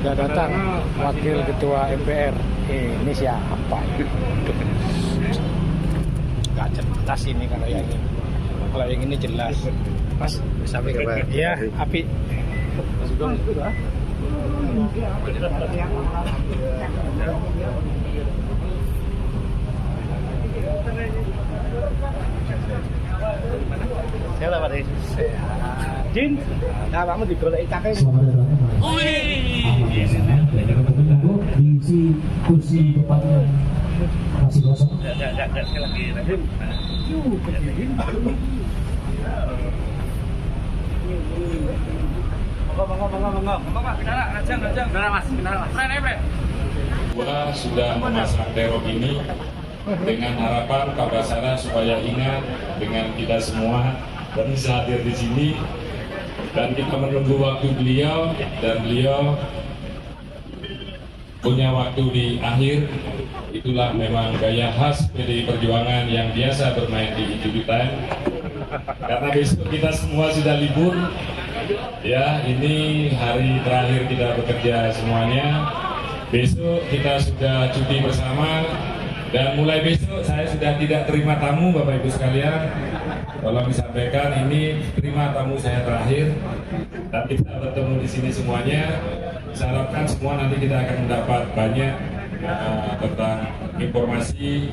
sudah datang Wakil Ketua MPR. Ini siapa? Gak jelas ini kalau yang ini. Kalau yang ini jelas. Mas, sampai ke Pak. Iya, api. Saya lah Pak. Jin, nah kamu digoleki cakep. Diisi kursi depannya masih kosong. Gua sudah memasang terop ini dengan harapan Pak Basara supaya ingat dengan kita semua dan bisa hadir di sini, dan kita menunggu waktu beliau, dan beliau punya waktu di akhir. Itulah memang gaya khas PDI Perjuangan yang biasa bermain di Injury-Time. Karena besok kita semua sudah libur, ya, ini hari terakhir kita bekerja semuanya. Besok kita sudah cuti bersama, dan mulai besok saya sudah tidak terima tamu, Bapak Ibu sekalian. Tolong disampaikan ini terima tamu saya terakhir, dan kita bertemu di sini semuanya. Saya harapkan semua nanti kita akan mendapat banyak tentang informasi,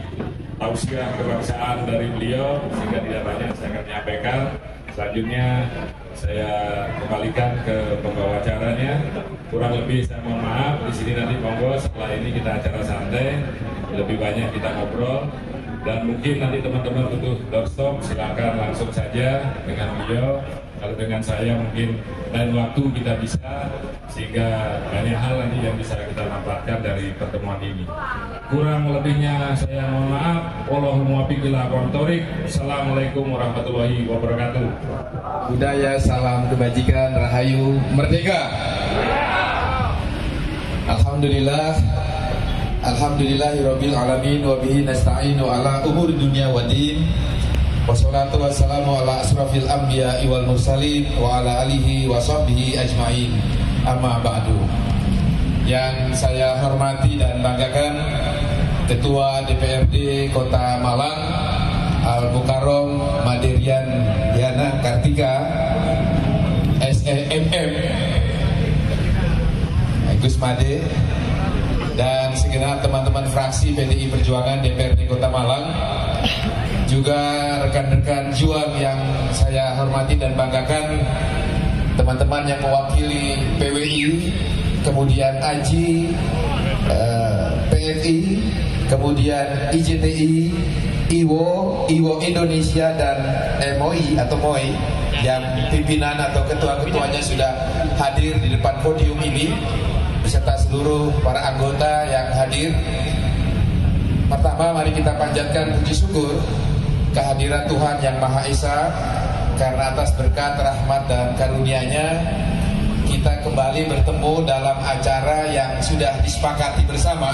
tausiah kebangsaan dari beliau, sehingga tidak banyak saya akan menyampaikan. Selanjutnya saya kembalikan ke pembawa acaranya. Kurang lebih saya mohon maaf. Di sini nanti monggo setelah ini kita acara santai, lebih banyak kita ngobrol. Dan mungkin nanti teman-teman butuh doorstop, silakan langsung saja dengan beliau. Kalau dengan saya mungkin lain waktu kita bisa, sehingga banyak hal nanti yang bisa kita manfaatkan dari pertemuan ini. Kurang lebihnya saya mohon maaf. Wallahul muwaffiq ila aqwamit thoriq. Assalamualaikum warahmatullahi wabarakatuh. Budaya, salam kebajikan, rahayu, merdeka. Alhamdulillah. Alhamdulillahirabbil alamin wa bihi nasta'inu ala umuri dunya waddin. Wassalatu wassalamu ala asrafil anbiya'i wal mursalin wa ala alihi wa sahbihi ajma'in. Amma ba'du. Yang saya hormati dan banggakan Ketua DPRD Kota Malang Al-Mukarrom Maderian Diana Kartika SEMM Gus Made, dan segenap teman-teman fraksi PDI Perjuangan DPRD Kota Malang, juga rekan-rekan juang yang saya hormati dan banggakan, teman-teman yang mewakili PWI, kemudian AJI, PFI, kemudian IJTI, IWO Indonesia, dan MOI atau MOI yang pimpinan atau ketua-ketuanya sudah hadir di depan podium ini, beserta seluruh para anggota yang hadir. Pertama, mari kita panjatkan puji syukur kehadiran Tuhan Yang Maha Esa, karena atas berkat, rahmat, dan karunia-Nya kita kembali bertemu dalam acara yang sudah disepakati bersama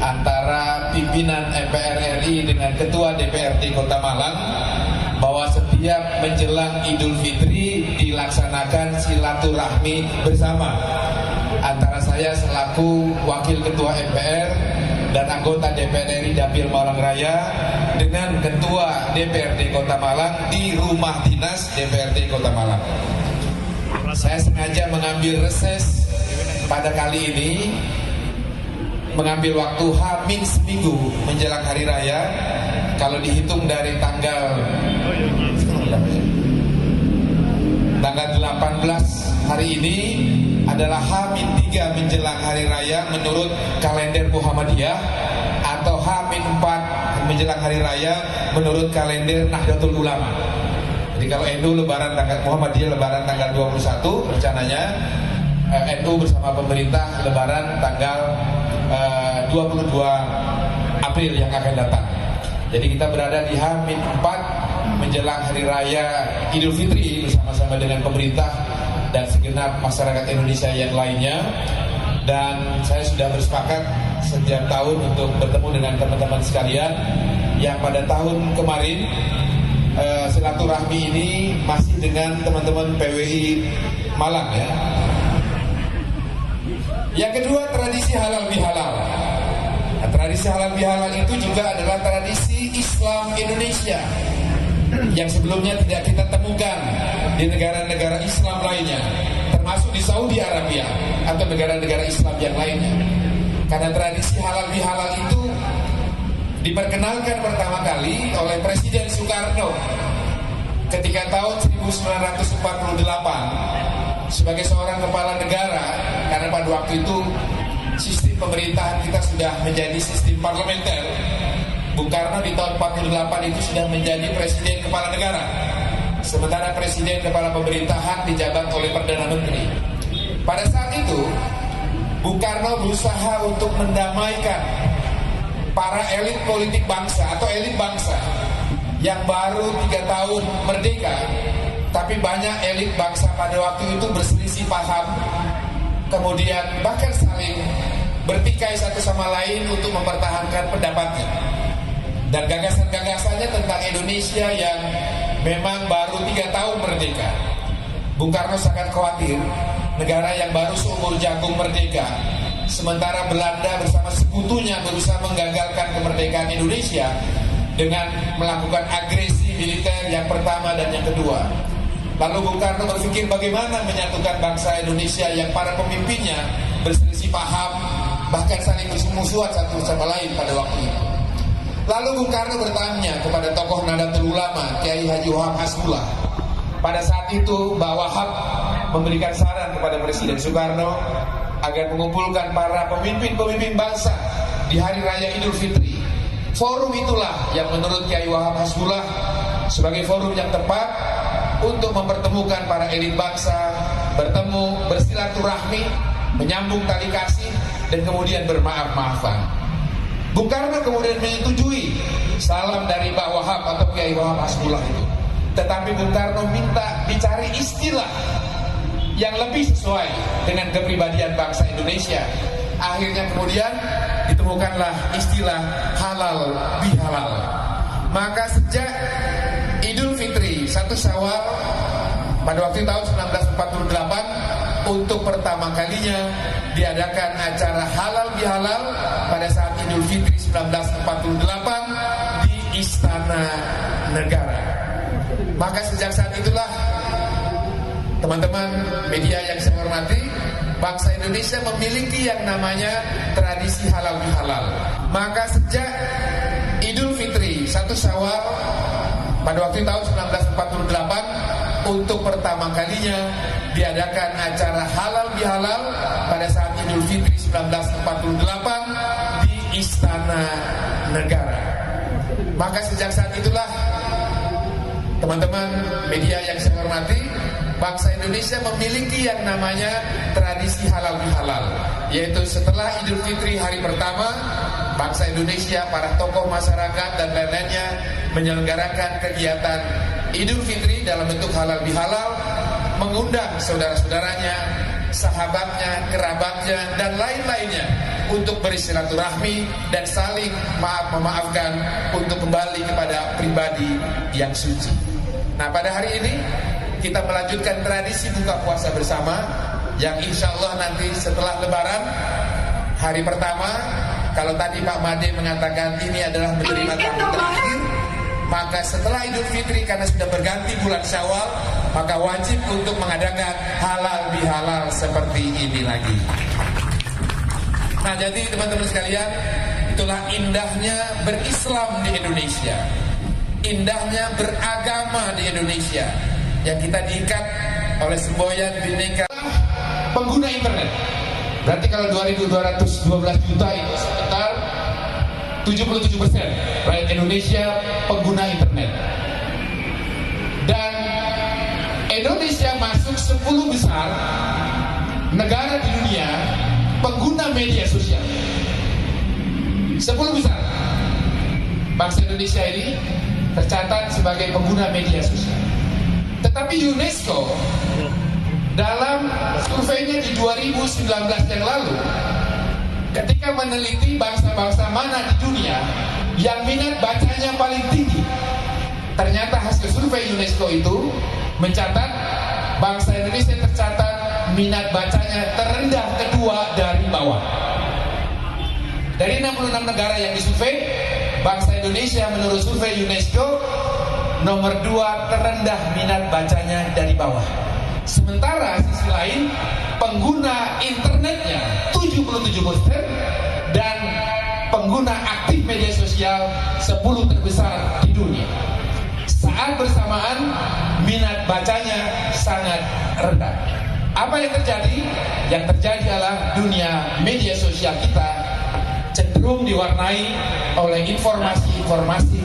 antara pimpinan MPR RI dengan Ketua DPRD Kota Malang, bahwa setiap menjelang Idul Fitri dilaksanakan silaturahmi bersama antara saya selaku Wakil Ketua MPR dan anggota DPR RI Dapil Malang Raya dengan Ketua DPRD Kota Malang di rumah dinas DPRD Kota Malang. Saya sengaja mengambil reses pada kali ini, mengambil waktu hamin seminggu menjelang hari raya. Kalau dihitung dari tanggal 18 hari ini adalah H-3 menjelang hari raya menurut kalender Muhammadiyah, atau H-4 menjelang hari raya menurut kalender Nahdlatul Ulama. Jadi kalau NU lebaran tanggal Muhammadiyah lebaran tanggal 21, rencananya NU bersama pemerintah lebaran tanggal 22 April yang akan datang. Jadi kita berada di H-4 menjelang hari raya Idul Fitri bersama-sama dengan pemerintah dan segenap masyarakat Indonesia yang lainnya. Dan saya sudah bersepakat setiap tahun untuk bertemu dengan teman-teman sekalian yang pada tahun kemarin silaturahmi ini masih dengan teman-teman PWI Malang, ya. Yang kedua, tradisi halal bihalal. Nah, tradisi halal bihalal itu juga adalah tradisi Islam Indonesia yang sebelumnya tidak kita temukan di negara-negara Islam lainnya, termasuk di Saudi Arabia atau negara-negara Islam yang lainnya. Karena tradisi halal bihalal itu diperkenalkan pertama kali oleh Presiden Soekarno ketika tahun 1948 sebagai seorang kepala negara, karena pada waktu itu sistem pemerintahan kita sudah menjadi sistem parlementer. Bung Karno di tahun 48 itu sudah menjadi Presiden Kepala Negara, sementara Presiden Kepala Pemerintahan dijabat oleh Perdana Menteri. Pada saat itu Bung Karno berusaha untuk mendamaikan para elit politik bangsa atau elit bangsa yang baru 3 tahun merdeka, tapi banyak elit bangsa pada waktu itu berselisih paham, kemudian bahkan saling bertikai satu sama lain untuk mempertahankan pendapatnya. Dan gagasan-gagasannya tentang Indonesia yang memang baru 3 tahun merdeka. Bung Karno sangat khawatir negara yang baru seumur jagung merdeka, sementara Belanda bersama sekutunya berusaha menggagalkan kemerdekaan Indonesia dengan melakukan agresi militer yang pertama dan yang kedua. Lalu Bung Karno berpikir bagaimana menyatukan bangsa Indonesia yang para pemimpinnya berselisih paham, bahkan saling bermusuhan satu sama lain pada waktu itu. Lalu Bung Karno bertanya kepada tokoh Nahdlatul Ulama, Kiai Haji Wahab Hasbullah. Pada saat itu Mbah Wahab memberikan saran kepada Presiden Soekarno agar mengumpulkan para pemimpin-pemimpin bangsa di Hari Raya Idul Fitri. Forum itulah yang menurut Kiai Wahab Hasbullah sebagai forum yang tepat untuk mempertemukan para elit bangsa, bertemu, bersilaturahmi, menyambung tali kasih, dan kemudian bermaaf-maafan. Bung Karno kemudian menyetujui salam dari Mbah Wahab atau Kiai Wahab Hasbullah itu. Tetapi Bung Karno minta dicari istilah yang lebih sesuai dengan kepribadian bangsa Indonesia. Akhirnya kemudian ditemukanlah istilah halal bihalal. Maka sejak Idul Fitri 1 Syawal pada waktu tahun 1948 untuk pertama kalinya diadakan acara halal bihalal pada saat Idul Fitri 1948 di Istana Negara. Maka sejak saat itulah teman-teman media yang saya hormati, bangsa Indonesia memiliki yang namanya tradisi halal bihalal. Maka sejak Idul Fitri 1 Syawal pada waktu tahun 1948 untuk pertama kalinya diadakan acara halal bihalal pada saat Idul Fitri 1948 di Istana Negara. Maka sejak saat itulah teman-teman media yang saya hormati, bangsa Indonesia memiliki yang namanya tradisi halal bihalal, yaitu setelah Idul Fitri hari pertama, bangsa Indonesia, para tokoh masyarakat dan lain-lainnya menyelenggarakan kegiatan Idul Fitri dalam bentuk halal bihalal, mengundang saudara-saudaranya, sahabatnya, kerabatnya, dan lain-lainnya untuk bersilaturahmi dan saling memaafkan untuk kembali kepada pribadi yang suci. Nah, pada hari ini kita melanjutkan tradisi buka puasa bersama yang insya Allah nanti setelah Lebaran hari pertama, kalau tadi Pak Made mengatakan ini adalah menerima tamu terakhir, maka setelah Idul Fitri karena sudah berganti bulan Syawal, maka wajib untuk mengadakan halal bihalal seperti ini lagi. Nah, jadi teman-teman sekalian, itulah indahnya berislam di Indonesia, indahnya beragama di Indonesia, yang kita diikat oleh semboyan bineka pengguna internet. Berarti kalau 2.212 juta itu sekitar 77% rakyat Indonesia pengguna internet. Dan Indonesia masuk 10 besar negara di dunia pengguna media sosial. 10 besar. Bangsa Indonesia ini tercatat sebagai pengguna media sosial. Tetapi UNESCO dalam surveinya di 2019 yang lalu, ketika meneliti bangsa-bangsa mana di dunia yang minat bacanya paling tinggi, ternyata hasil survei UNESCO itu mencatat bangsa Indonesia tercatat minat bacanya terendah kedua dari bawah. Dari 66 negara yang disurvei, bangsa Indonesia menurut survei UNESCO nomor 2 terendah minat bacanya dari bawah. Sementara sisi lain, pengguna internetnya 77% dan pengguna aktif media sosial 10 terbesar di dunia. Saat bersamaan, minat bacanya sangat rendah. Apa yang terjadi? Yang terjadi adalah dunia media sosial kita cenderung diwarnai oleh informasi-informasi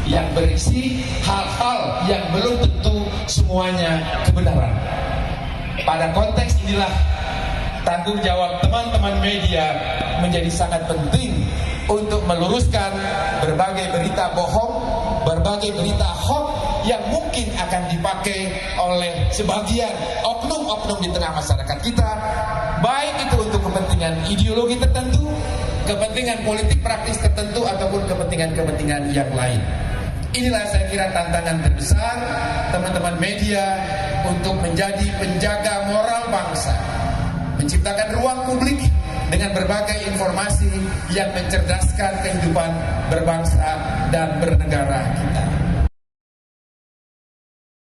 yang berisi hal-hal yang belum tentu semuanya kebenaran. Pada konteks inilah tanggung jawab teman-teman media menjadi sangat penting untuk meluruskan berbagai berita bohong, berbagai berita hoax yang mungkin akan dipakai oleh sebagian oknum-oknum di tengah masyarakat kita, baik itu untuk kepentingan ideologi tertentu, kepentingan politik praktis tertentu, ataupun kepentingan-kepentingan yang lain. Inilah saya kira tantangan terbesar teman-teman media untuk menjadi penjaga moral bangsa, menciptakan ruang publik dengan berbagai informasi yang mencerdaskan kehidupan berbangsa dan bernegara kita.